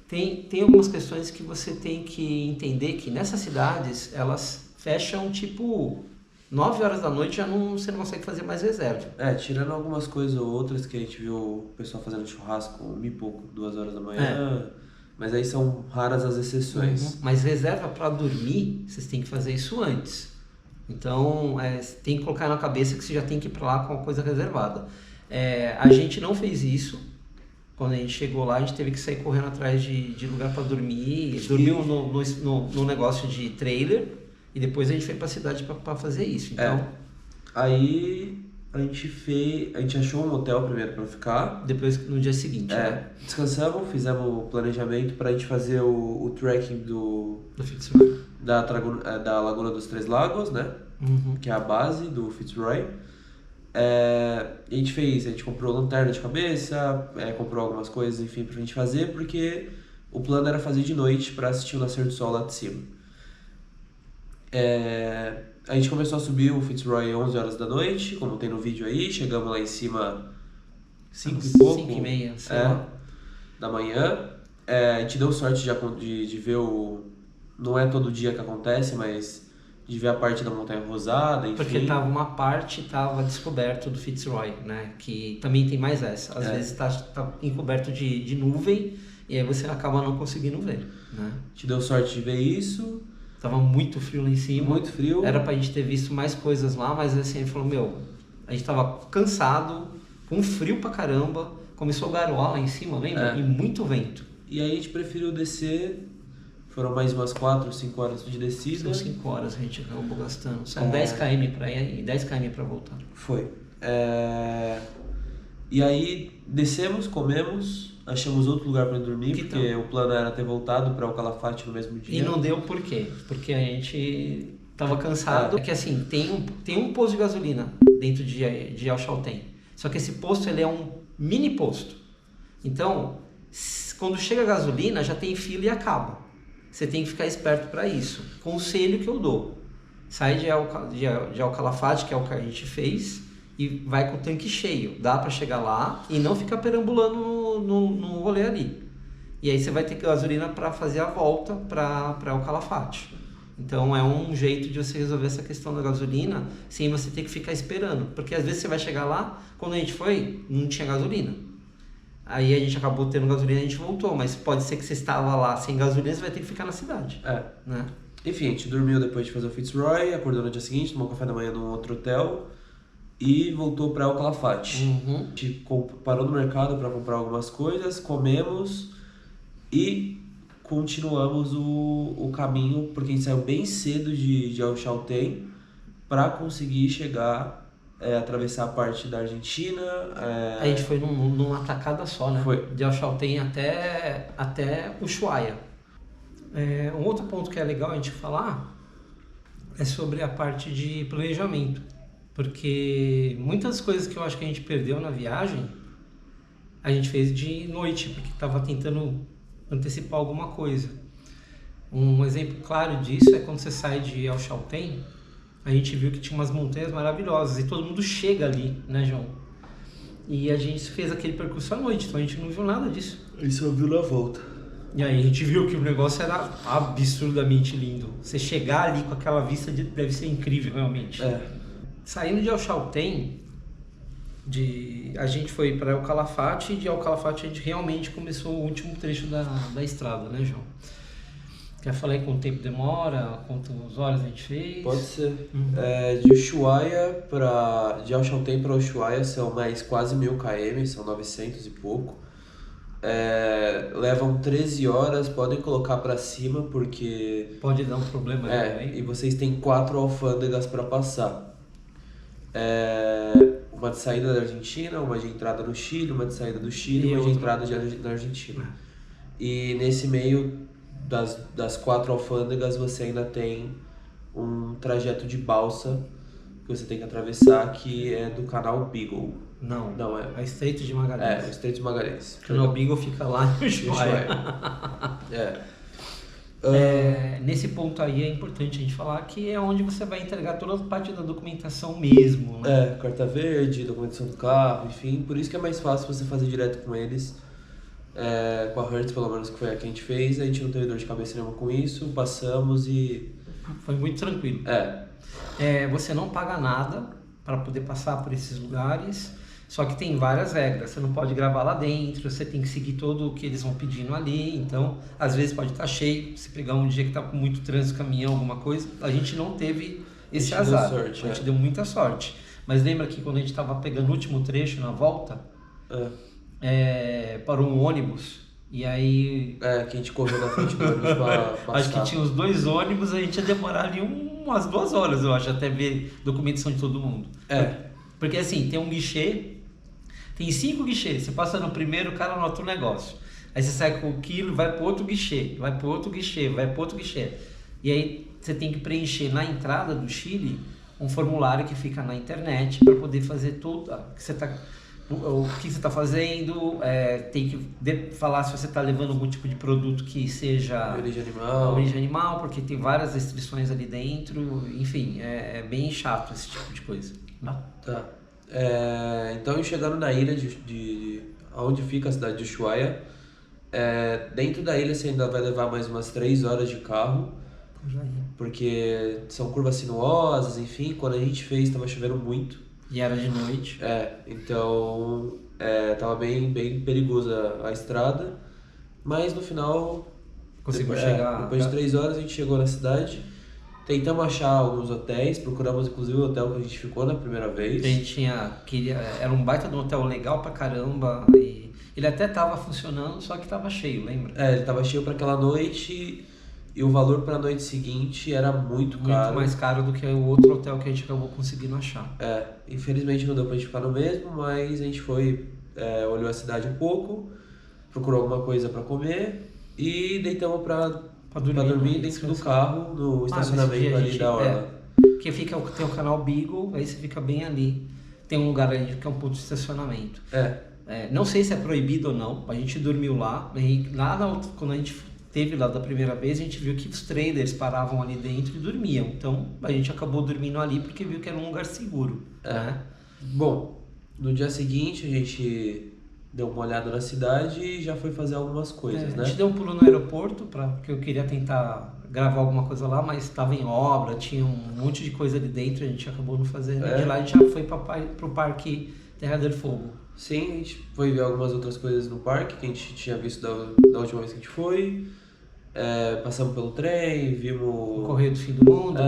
Tem algumas questões que você tem que entender que nessas cidades, elas fecham tipo 9 horas da noite, você não consegue fazer mais reserva. Tirando algumas coisas ou outras que a gente viu o pessoal fazendo churrasco 1 e pouco, 2 horas da manhã, mas aí são raras as exceções. Mas reserva para dormir, vocês têm que fazer isso antes. Então, tem que colocar na cabeça que você já tem que ir para lá com a coisa reservada. A gente não fez isso. Quando a gente chegou lá, a gente teve que sair correndo atrás de lugar para dormir. Dormiu no negócio de trailer e depois a gente foi para a cidade para fazer isso. Então, aí a gente achou um hotel primeiro para ficar. Depois, no dia seguinte. Descansamos, fizemos o planejamento para a gente fazer o trekking do Fitzroy. Da Laguna dos Três Lagos, né? Que é a base do Fitzroy. A gente comprou lanterna de cabeça, comprou algumas coisas, enfim, pra gente fazer, porque o plano era fazer de noite para assistir o nascer do sol lá de cima. A gente começou a subir o Fitzroy 11 horas da noite, como tem no vídeo aí, chegamos lá em cima 5 e pouco, 5 e meia, sei lá, da manhã. A gente deu sorte de ver não é todo dia que acontece, mas de ver a parte da Montanha Rosada, enfim. Porque uma parte estava descoberto do Fitzroy, né? Que também tem mais essa. Às vezes tá encoberto de nuvem e aí você acaba não conseguindo ver, né? Te deu sorte de ver isso. Tava muito frio lá em cima. Muito frio. Era pra gente ter visto mais coisas lá, mas assim, a gente falou, a gente tava cansado, com frio pra caramba, começou a garoar lá em cima, lembra? E muito vento. E aí a gente preferiu descer. Foram mais umas 4 ou 5 horas de descida. São 5 horas a gente acabou gastando. São 10 km pra ir e 10 km pra voltar. Foi. E aí descemos, comemos, achamos outro lugar pra dormir, porque o plano era ter voltado pra El Calafate no mesmo dia. E não deu por quê? Porque a gente tava cansado. É que assim, tem um posto de gasolina dentro de El Chaltén. Só que esse posto ele é um mini posto. Então, quando chega a gasolina, já tem fila e acaba. Você tem que ficar esperto para isso. Conselho que eu dou: sai de El Calafate, que é o que a gente fez, e vai com o tanque cheio. Dá para chegar lá e não ficar perambulando no rolê ali. E aí você vai ter gasolina para fazer a volta para El Calafate. Então é um jeito de você resolver essa questão da gasolina sem você ter que ficar esperando. Porque às vezes você vai chegar lá, quando a gente foi, não tinha gasolina. Aí a gente acabou tendo gasolina e a gente voltou, mas pode ser que você estava lá sem gasolina, você vai ter que ficar na cidade. Né? Enfim, a gente dormiu depois de fazer o Fitzroy, acordou no dia seguinte, tomou café da manhã num outro hotel e voltou para El Calafate. A gente parou no mercado para comprar algumas coisas, comemos e continuamos o caminho, porque a gente saiu bem cedo de El Chaltén para conseguir chegar... atravessar a parte da Argentina. A gente foi numa tacada só, né? Foi. De El Chaltén até Ushuaia. Um outro ponto que é legal a gente falar é sobre a parte de planejamento. Porque muitas coisas que eu acho que a gente perdeu na viagem, a gente fez de noite, porque estava tentando antecipar alguma coisa. Um exemplo claro disso é quando você sai de El Chaltén, a gente viu que tinha umas montanhas maravilhosas e todo mundo chega ali, né, João? E a gente fez aquele percurso à noite, então a gente não viu nada disso. Isso eu vi na volta. E aí a gente viu que o negócio era absurdamente lindo. Você chegar ali com aquela vista deve ser incrível, realmente. Saindo de El Chaltén, a gente foi para El Calafate e de El Calafate a gente realmente começou o último trecho da estrada, né, João? Quer falar aí quanto tempo demora, quantas horas a gente fez? Pode ser. De Ushuaia de El Chaltén para Ushuaia são mais quase 1000 km, são 900 e pouco. Levam 13 horas, podem colocar para cima porque... Pode dar um problema também. E vocês têm 4 alfândegas para passar. Uma de saída da Argentina, uma de entrada no Chile, uma de saída do Chile e uma de entrada da Argentina. E nesse meio... Das 4 alfândegas você ainda tem um trajeto de balsa que você tem que atravessar, que é do canal Beagle. Não é Estreito de Magalhães. O Estreito de Magalhães. O canal Beagle fica lá no Ushuaia. Nesse ponto aí é importante a gente falar que é onde você vai entregar toda a parte da documentação mesmo, né? Carta verde, documentação do carro, enfim. Por isso que é mais fácil você fazer direto com eles. Com a Hertz, pelo menos, que foi a que a gente fez. A gente não teve dor de cabeça nenhuma com isso, passamos e... Foi muito tranquilo. Você não paga nada para poder passar por esses lugares, só que tem várias regras. Você não pode gravar lá dentro, você tem que seguir tudo o que eles vão pedindo ali. Então, às vezes pode estar cheio. Se pegar um dia que está com muito trânsito, caminhão, alguma coisa, a gente não teve esse azar. A gente deu muita sorte. Mas lembra que quando a gente estava pegando o último trecho na volta, parou um ônibus. E aí... que a gente correu na frente do ônibus pra passar. Acho que tinha os 2 ônibus, a gente ia demorar ali umas 2 horas, eu acho, até ver documentação de todo mundo. Porque assim, tem um guichê, tem 5 guichês, você passa no primeiro, o cara anota um negócio. Aí você sai com o quilo, vai pro outro guichê, vai pro outro guichê, vai pro outro guichê. E aí você tem que preencher na entrada do Chile um formulário que fica na internet para poder fazer tudo o que você está fazendo, tem que falar se você está levando algum tipo de produto que seja origem animal, porque tem várias restrições ali dentro, enfim, é bem chato esse tipo de coisa. Tá. Então, chegando na ilha de onde fica a cidade de Ushuaia, dentro da ilha você ainda vai levar mais umas 3 horas de carro, porque são curvas sinuosas, enfim, quando a gente fez estava chovendo muito. E era de noite. Então tava bem perigosa a estrada, mas no final conseguiu chegar. Depois de 3 horas a gente chegou na cidade, tentamos achar alguns hotéis, procuramos inclusive o hotel que a gente ficou na primeira vez. A gente era um baita de um hotel legal pra caramba, e ele até tava funcionando, só que tava cheio, lembra? Ele tava cheio para aquela noite. E o valor para a noite seguinte era muito caro. Muito mais caro do que o outro hotel que a gente acabou conseguindo achar. Infelizmente não deu pra gente ficar no mesmo, mas a gente foi, olhou a cidade um pouco, procurou alguma coisa para comer e deitamos pra dormir dentro do carro, no estacionamento ali da orla. Porque tem o canal Beagle, aí você fica bem ali. Tem um lugar ali que é um ponto de estacionamento. Não sei se é proibido ou não, a gente dormiu lá, e quando a gente teve lá da primeira vez, a gente viu que os traders paravam ali dentro e dormiam. Então, a gente acabou dormindo ali porque viu que era um lugar seguro. Né? Bom, no dia seguinte a gente deu uma olhada na cidade e já foi fazer algumas coisas, né? A gente deu um pulo no aeroporto, porque eu queria tentar gravar alguma coisa lá, mas estava em obra, tinha um monte de coisa ali dentro, a gente acabou não fazendo. De lá a gente já foi pro Parque Terra del Fogo. Sim, a gente foi ver algumas outras coisas no parque que a gente tinha visto da última vez que a gente foi. Passamos pelo trem, vimos... O Correio do Fim do Mundo,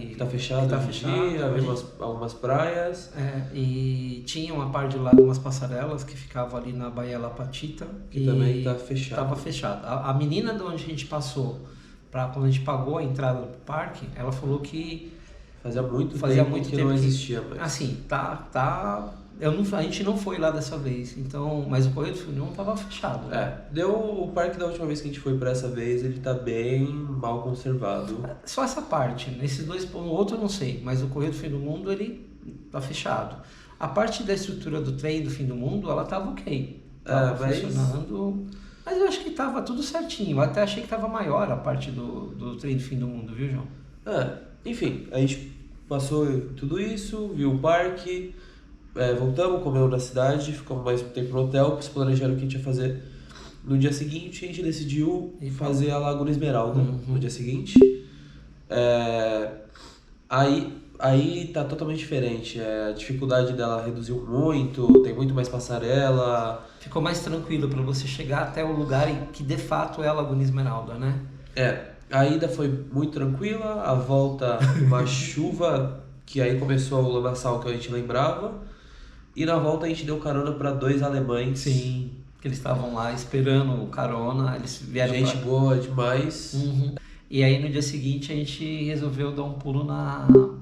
que tá fechado hoje em dia, vimos algumas praias. E tinha uma parte de lá de umas passarelas que ficavam ali na Baía La Patita. Que também tá fechado. Tava fechado. A menina de onde a gente passou, quando a gente pagou a entrada do parque, ela falou que... Fazia muito tempo que não existia mais. Assim, a gente não foi lá dessa vez, então, mas o Correio do Fim do Mundo estava fechado. O parque da última vez que a gente foi para essa vez, ele tá bem mal conservado. Só essa parte, nesses 2 pontos, o outro eu não sei, mas o Correio do Fim do Mundo, ele tá fechado. A parte da estrutura do trem do Fim do Mundo, ela tava ok, funcionando, mas eu acho que tava tudo certinho, eu até achei que tava maior a parte do trem do Fim do Mundo, viu, João? Enfim, a gente passou tudo isso, viu o parque... voltamos, comemos na cidade, ficamos mais um tempo no hotel, se planejando o que a gente ia fazer. No dia seguinte, a gente decidiu fazer a Laguna Esmeralda. No dia seguinte. Aí tá totalmente diferente. A dificuldade dela reduziu muito, tem muito mais passarela. Ficou mais tranquilo para você chegar até o lugar que de fato é a Laguna Esmeralda, né? A ida foi muito tranquila, a volta uma chuva, que aí começou o lamaçal que a gente lembrava. E na volta a gente deu carona para 2 alemães. Sim, que eles estavam lá esperando carona, eles vieram. Gente boa demais. E aí no dia seguinte a gente resolveu dar um pulo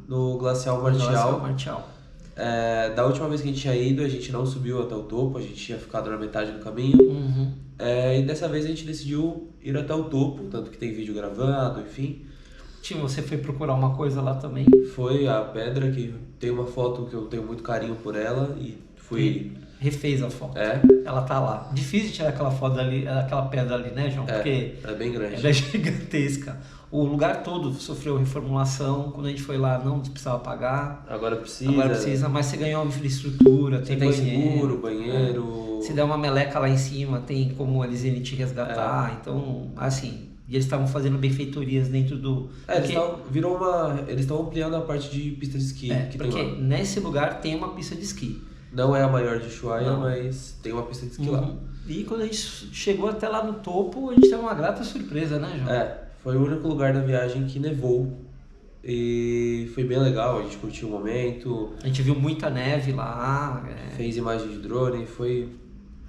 no Glacial Martial. Da última vez que a gente tinha ido, a gente não subiu até o topo, a gente tinha ficado na metade do caminho. E dessa vez a gente decidiu ir até o topo, tanto que tem vídeo gravado, enfim. Você foi procurar uma coisa lá também? Foi a pedra, que tem uma foto que eu tenho muito carinho por ela, e Refez a foto. É? Ela tá lá. Difícil tirar aquela foto ali, aquela pedra ali, né, João? Porque é bem grande. ela é gigantesca. O lugar todo sofreu reformulação. Quando a gente foi lá, não precisava pagar. Agora precisa, mas você ganhou uma infraestrutura, tem banheiro. Seguro, banheiro. Se der uma meleca lá em cima, tem como eles irem te resgatar. Então, assim, e eles estavam fazendo benfeitorias dentro do... Eles estão ampliando a parte de pista de esqui que tem lá. Porque nesse lugar tem uma pista de esqui. Não é a maior de Ushuaia, mas tem uma pista de esqui lá. E quando a gente chegou até lá no topo, a gente teve uma grata surpresa, né, João? Foi o único lugar da viagem que nevou. E foi bem legal, a gente curtiu o momento. A gente viu muita neve lá. Fez imagem de drone, foi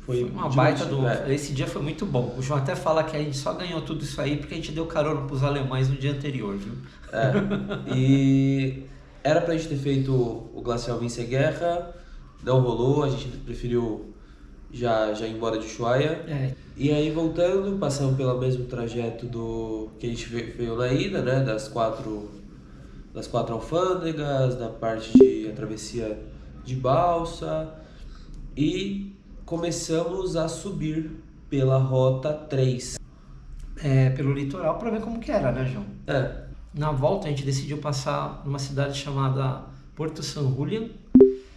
uma baita do... Esse dia foi muito bom. O João até fala que a gente só ganhou tudo isso aí porque a gente deu carona pros alemães no dia anterior, viu? E era pra gente ter feito o Glacial Vince Guerra, não rolou, a gente preferiu já ir embora de Ushuaia. E aí voltando, passamos pelo mesmo trajeto que a gente veio na ida, né? Das quatro alfândegas, da parte de a travessia de balsa, e começamos a subir pela Rota 3. Pelo litoral para ver como que era, né, João? Na volta a gente decidiu passar numa cidade chamada Porto San Julián.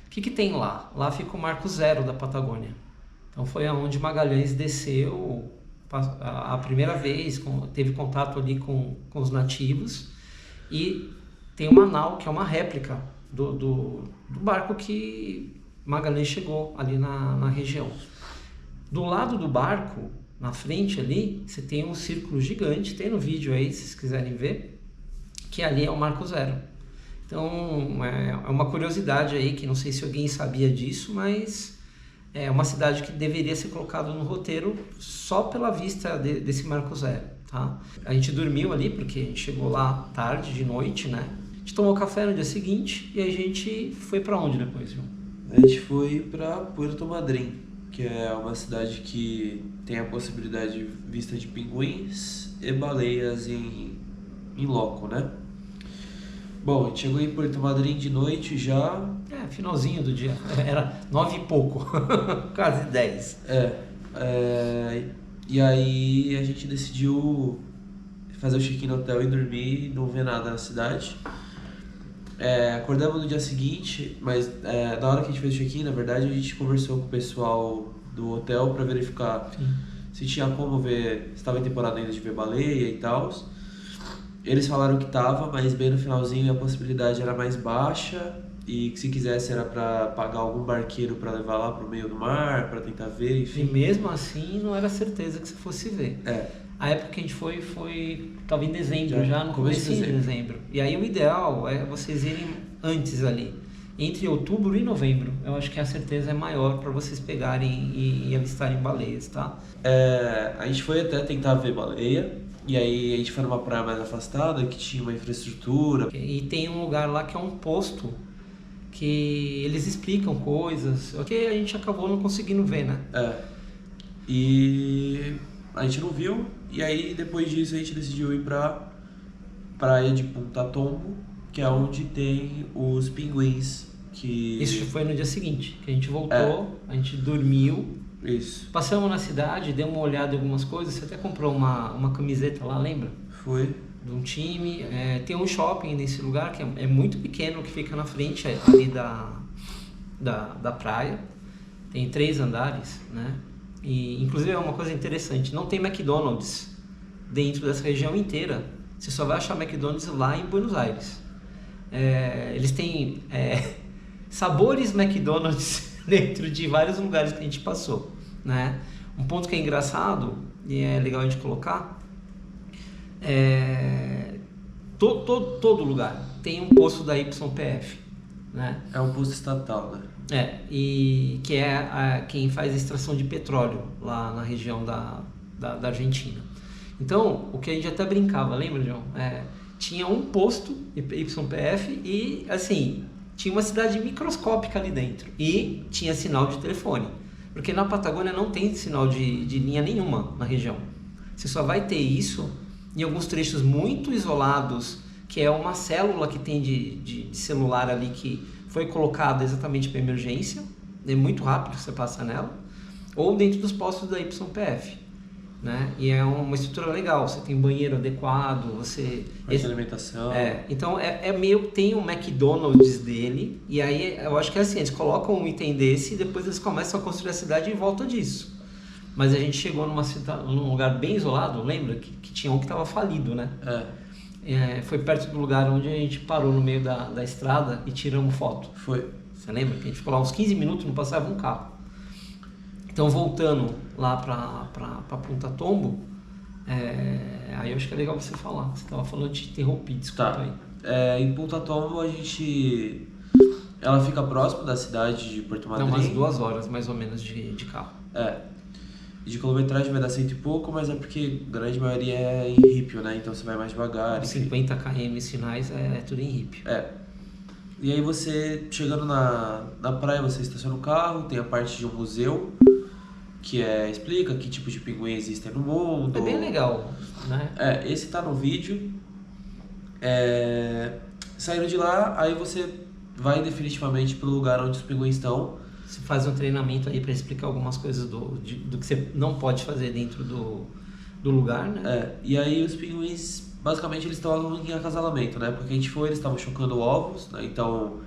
O que tem lá? Lá fica o Marco Zero da Patagônia. Então foi aonde Magalhães desceu a primeira vez, teve contato ali com os nativos, e tem uma nau que é uma réplica do barco que Magalhães chegou ali na região. Do lado do barco, na frente ali, você tem um círculo gigante, tem no vídeo aí, se vocês quiserem ver, que ali é o Marco Zero. Então é uma curiosidade aí, que não sei se alguém sabia disso, mas é uma cidade que deveria ser colocada no roteiro só pela vista desse Marco Zero, tá? A gente dormiu ali porque a gente chegou lá tarde, de noite, né? A gente tomou café no dia seguinte e a gente foi para onde depois, João? A gente foi para Puerto Madryn, que é uma cidade que tem a possibilidade de vista de pinguins e baleias em loco, né? Bom, a gente chegou em Puerto Madryn de noite já. Finalzinho do dia. Era 9 e pouco, quase 10. E aí a gente decidiu fazer o check-in no hotel e dormir, não ver nada na cidade. Acordamos no dia seguinte, mas na hora que a gente fez o check-in, na verdade, a gente conversou com o pessoal do hotel para verificar se tinha como ver, se estava em temporada ainda de ver baleia e tal. Eles falaram que estava, mas bem no finalzinho a possibilidade era mais baixa, e que se quisesse era para pagar algum barqueiro para levar lá pro meio do mar, para tentar ver, enfim. E mesmo assim não era certeza que você fosse ver. A época que a gente foi estava em dezembro, já no começo de dezembro. E aí o ideal é vocês irem antes ali, entre outubro e novembro. Eu acho que a certeza é maior para vocês pegarem e avistarem baleias, tá? A gente foi até tentar ver baleia. E aí a gente foi numa praia mais afastada, que tinha uma infraestrutura. E tem um lugar lá que é um posto, que eles explicam coisas, que a gente acabou não conseguindo ver, né? E a gente não viu, e aí depois disso a gente decidiu ir pra praia de Punta Tombo, que é onde tem os pinguins. Isso foi no dia seguinte, que a gente voltou, a gente dormiu. Isso. Passamos na cidade, demos uma olhada em algumas coisas. Você até comprou uma camiseta lá, lembra? Foi. De um time. Tem um shopping nesse lugar que é muito pequeno, que fica na frente ali da praia. Tem 3 andares, né? E inclusive é uma coisa interessante, não tem McDonald's dentro dessa região inteira. Você só vai achar McDonald's lá em Buenos Aires. Eles têm sabores McDonald's dentro de vários lugares que a gente passou, né? Um ponto que é engraçado e é legal a gente colocar todo lugar tem um posto da YPF, né? É um posto estatal, né? E que é quem faz a extração de petróleo lá na região da Argentina. Então, o que a gente até brincava, lembra, João? Tinha um posto YPF e, assim, tinha uma cidade microscópica ali dentro e tinha sinal de telefone, porque na Patagônia não tem sinal de linha nenhuma na região. Você só vai ter isso em alguns trechos muito isolados, que é uma célula que tem de celular ali que foi colocada exatamente para emergência, é muito rápido que você passa nela, ou dentro dos postos da YPF, né? E é uma estrutura legal, você tem banheiro adequado, você... Parte de alimentação. Então meio que tem um McDonald's dele, e aí eu acho que é assim, eles colocam um item desse e depois eles começam a construir a cidade em volta disso. Mas a gente chegou num lugar bem isolado, lembra? Que tinha um que estava falido, né? Foi perto do lugar onde a gente parou no meio da estrada e tiramos foto. Foi. Você lembra? Que a gente ficou lá uns 15 minutos, não passava um carro. Então, voltando lá para Punta Tombo, aí eu acho que é legal você falar. Você estava falando, te interrompi, desculpa aí. Em Punta Tombo ela fica próximo da cidade de Porto Madryn. Umas 2 horas mais ou menos de carro. De quilometragem vai dar 100 e pouco, mas é porque a grande maioria é em Rípio, né? Então você vai mais devagar. 50 km sinais é tudo em Rípio. E aí você, chegando na praia, você estaciona o carro, tem a parte de um museu, que explica que tipo de pinguim existem no mundo. É bem legal, né? Esse tá no vídeo. Saindo de lá, aí você vai definitivamente pro lugar onde os pinguins estão. Você faz um treinamento aí para explicar algumas coisas do que você não pode fazer dentro do lugar, né? E aí os pinguins, basicamente, eles estão em acasalamento, né? Porque a gente foi, eles estavam chocando ovos, né? Então,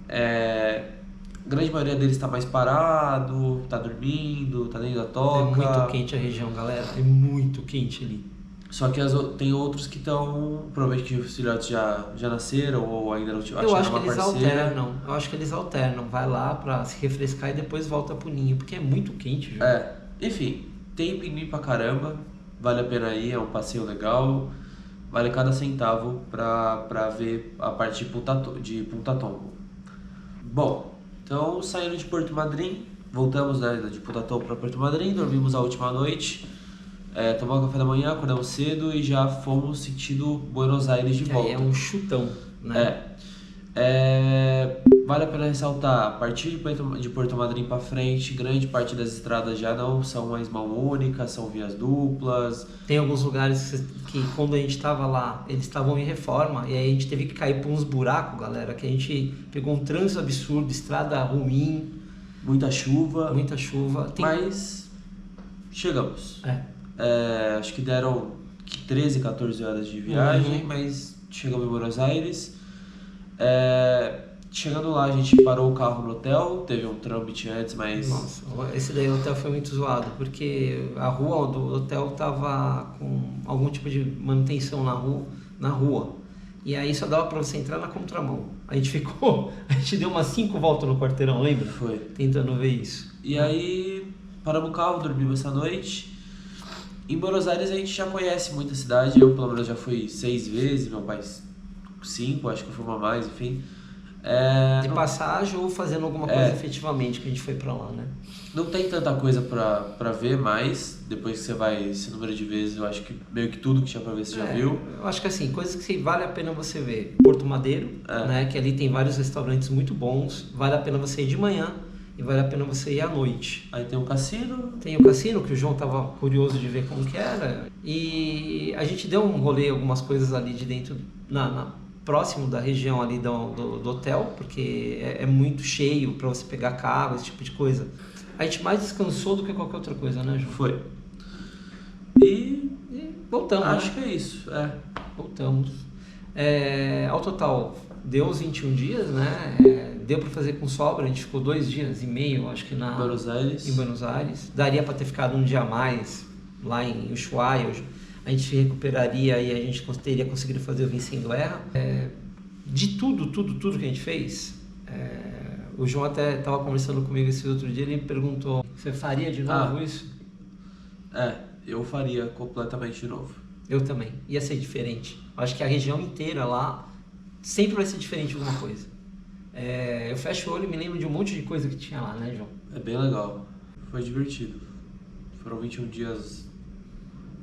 a grande maioria deles está mais parado, tá dormindo, tá dentro da toca. É muito quente a região, galera. É muito quente ali. Só que tem outros que estão, provavelmente que os filhotes já nasceram ou ainda não tiveram. Eu acho que eles alternam. Eu acho que eles alternam. Vai lá pra se refrescar e depois volta pro ninho, porque é muito quente, Ju. Enfim, tem pinguim pra caramba. Vale a pena ir, é um passeio legal. Vale cada centavo pra ver a parte de Punta Tombo. Bom, então saindo de Porto Madryn, voltamos, né, de Punta Tombo pra Porto Madryn, dormimos a última noite. Tomamos café da manhã, acordamos cedo e já fomos sentido Buenos Aires de volta. É um chutão, né? Vale a pena ressaltar, a partir de Porto Madryn para frente, grande parte das estradas já não são mais mão única, são vias duplas. Tem alguns lugares que quando a gente estava lá, eles estavam em reforma e aí a gente teve que cair por uns buracos, galera, que a gente pegou um trânsito absurdo, estrada ruim. Muita chuva. Mas chegamos. Acho que deram 13, 14 horas de viagem, mas chegamos em Buenos Aires. Chegando lá, a gente parou o carro no hotel, teve um trâmite antes, mas... Nossa, esse daí o hotel foi muito zoado, porque a rua do hotel tava com algum tipo de manutenção na rua. E aí só dava pra você entrar na contramão. A gente deu umas 5 voltas no quarteirão, lembra? Foi. Tentando ver isso. E aí, paramos o carro, dormimos essa noite. Em Buenos Aires a gente já conhece muita cidade, eu pelo menos já fui 6 vezes, meu pai 5, acho que foi uma mais, enfim. De passagem ou fazendo alguma coisa efetivamente que a gente foi pra lá, né? Não tem tanta coisa pra ver, mas depois que você vai esse número de vezes, eu acho que meio que tudo que tinha pra ver você já viu. Eu acho que assim, coisas que vale a pena você ver. Porto Madeiro, né? Que ali tem vários restaurantes muito bons, vale a pena você ir de manhã e vale a pena você ir à noite. Aí tem um cassino. Tem o cassino, que o João tava curioso de ver como que era. E a gente deu um rolê, algumas coisas ali de dentro, próximo da região ali do hotel, porque é muito cheio para você pegar carro, esse tipo de coisa. A gente mais descansou do que qualquer outra coisa, né, João? Foi. E voltamos, acho que é isso. Voltamos. Ao total, deu os 21 dias, né? Deu para fazer com sobra, a gente ficou 2 dias e meio, acho que em Buenos Aires. Daria para ter ficado um dia a mais lá em Ushuaia. A gente recuperaria e a gente teria conseguido fazer o Vinho Sem Guerra. De tudo que a gente fez, o João até estava conversando comigo esse outro dia, ele me perguntou, você faria de novo isso? Eu faria completamente de novo. Eu também, ia ser diferente. Eu acho que a região inteira lá sempre vai ser diferente de alguma coisa. Eu fecho o olho e me lembro de um monte de coisa que tinha lá, né, João? É bem legal, foi divertido. Foram 21 dias...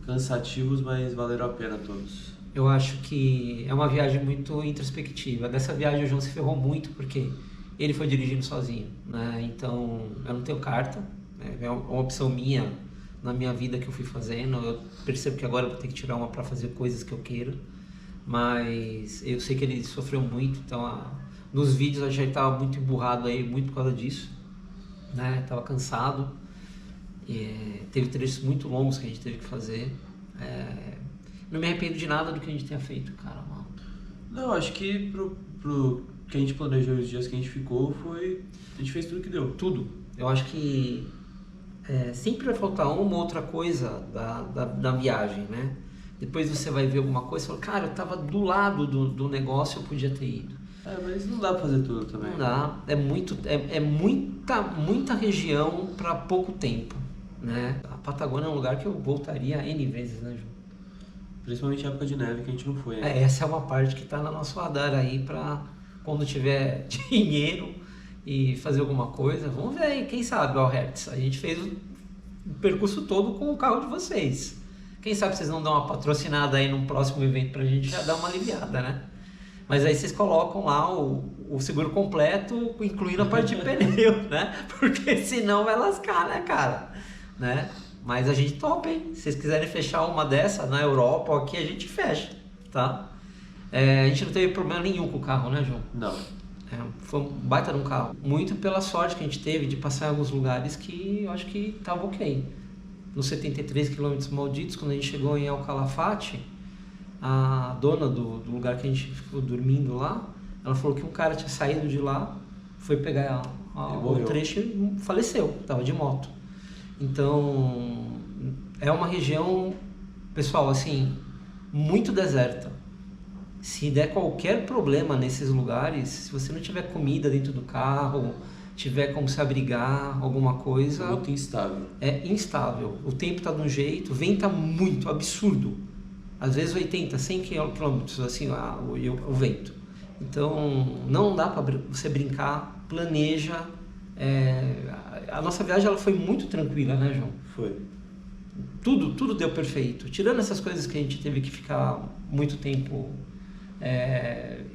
cansativos, mas valeram a pena todos. Eu acho que é uma viagem muito introspectiva. Dessa viagem o João se ferrou muito porque ele foi dirigindo sozinho, né? Então eu não tenho carta, né? É uma opção minha na minha vida que eu fui fazendo. Eu percebo que agora eu vou ter que tirar uma para fazer coisas que eu queira, mas eu sei que ele sofreu muito. Então nos vídeos a gente estava muito emburrado aí, muito por causa disso. né? Tava cansado. Teve trechos muito longos que a gente teve que fazer. Não me arrependo de nada do que a gente tenha feito, cara, mano. Não, acho que pro que a gente planejou, os dias que a gente ficou, a gente fez tudo que deu. Tudo. Eu acho que sempre vai faltar uma ou outra coisa da viagem, né? Depois você vai ver alguma coisa e fala, cara, eu tava do lado do negócio, eu podia ter ido. Mas não dá pra fazer tudo também. Não dá. É muita região para pouco tempo, né? A Patagônia é um lugar que eu voltaria N vezes, né, João? Principalmente a época de neve que a gente não foi. Essa é uma parte que tá no nosso radar aí para quando tiver dinheiro e fazer alguma coisa. Vamos ver aí, quem sabe, Hertz. A gente fez o percurso todo com o carro de vocês. Quem sabe vocês não dão uma patrocinada aí num próximo evento pra gente já dar uma aliviada, né? Mas aí vocês colocam lá o seguro completo, incluindo a parte de pneu, né? Porque senão vai lascar, né, cara? Né? Mas a gente topa, hein? Se vocês quiserem fechar uma dessa na Europa ou aqui, a gente fecha, tá? A gente não teve problema nenhum com o carro, né, João? Não. Foi um baita de um carro. Muito pela sorte que a gente teve de passar em alguns lugares que eu acho que tava ok. Nos 73 quilômetros malditos, quando a gente chegou em El Calafate, a dona do lugar que a gente ficou dormindo lá, ela falou que um cara tinha saído de lá, foi pegar o trecho e faleceu, tava de moto. Então, é uma região, pessoal, assim, muito deserta. Se der qualquer problema nesses lugares, se você não tiver comida dentro do carro, tiver como se abrigar, alguma coisa... Muito instável. É instável. O tempo tá de um jeito, venta muito, absurdo. Às vezes 80, 100 quilômetros, assim, o vento. Então, não dá para você brincar, planeja. A nossa viagem ela foi muito tranquila, né, João? Foi. Tudo deu perfeito. Tirando essas coisas que a gente teve que ficar muito tempo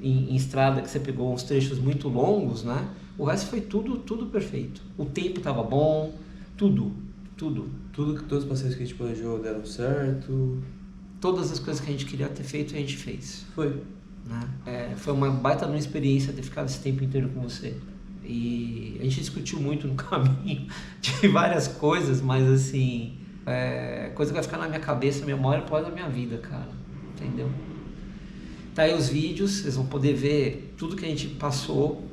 em estrada, que você pegou uns trechos muito longos, né? O resto foi tudo perfeito. O tempo estava bom, tudo. Todos os passeios que a gente planejou deram certo. Todas as coisas que a gente queria ter feito, a gente fez. Foi. Né? Foi uma baita numa experiência ter ficado esse tempo inteiro com você. E a gente discutiu muito no caminho de várias coisas, mas assim, coisa que vai ficar na minha cabeça, memória pós da minha vida, cara. Entendeu? Tá aí os vídeos, vocês vão poder ver tudo que a gente passou.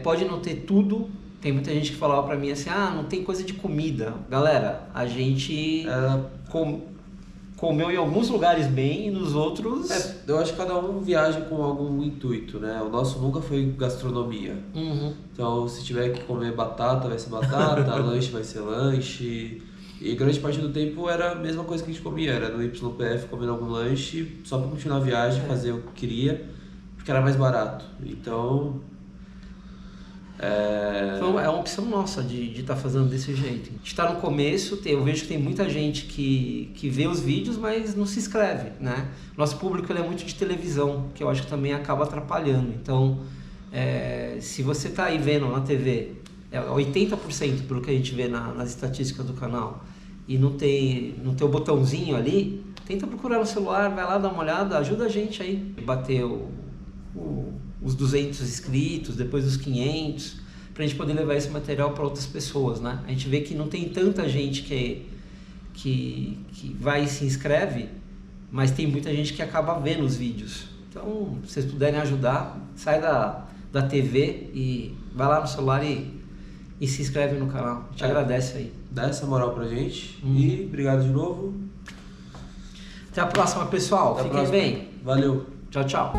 Pode não ter tudo. Tem muita gente que falava pra mim assim, não tem coisa de comida. Galera, a gente comeu em alguns lugares bem e nos outros... eu acho que cada um viaja com algum intuito, né? O nosso nunca foi gastronomia. Uhum. Então, se tiver que comer batata, vai ser batata, lanche vai ser lanche. E grande parte do tempo era a mesma coisa que a gente comia. Era no YPF comendo algum lanche, só pra continuar a viagem, fazer o que queria, porque era mais barato. Então... É uma opção nossa de estar fazendo desse jeito. A gente está no começo, eu vejo que tem muita gente que vê os vídeos, mas não se inscreve, né? Nosso público ele é muito de televisão, que eu acho que também acaba atrapalhando. Então, se você está aí vendo na TV, 80% pelo que a gente vê nas estatísticas do canal, e não tem o botãozinho ali, tenta procurar no celular, vai lá dar uma olhada, ajuda a gente aí. Bater os 200 inscritos, depois os 500, pra gente poder levar esse material para outras pessoas, né? A gente vê que não tem tanta gente que vai e se inscreve, mas tem muita gente que acaba vendo os vídeos. Então, se vocês puderem ajudar, sai da TV e vai lá no celular e se inscreve no canal. A gente agradece aí. Dá essa moral pra gente e obrigado de novo. Até a próxima, pessoal. Fiquem bem. Valeu. Tchau, tchau.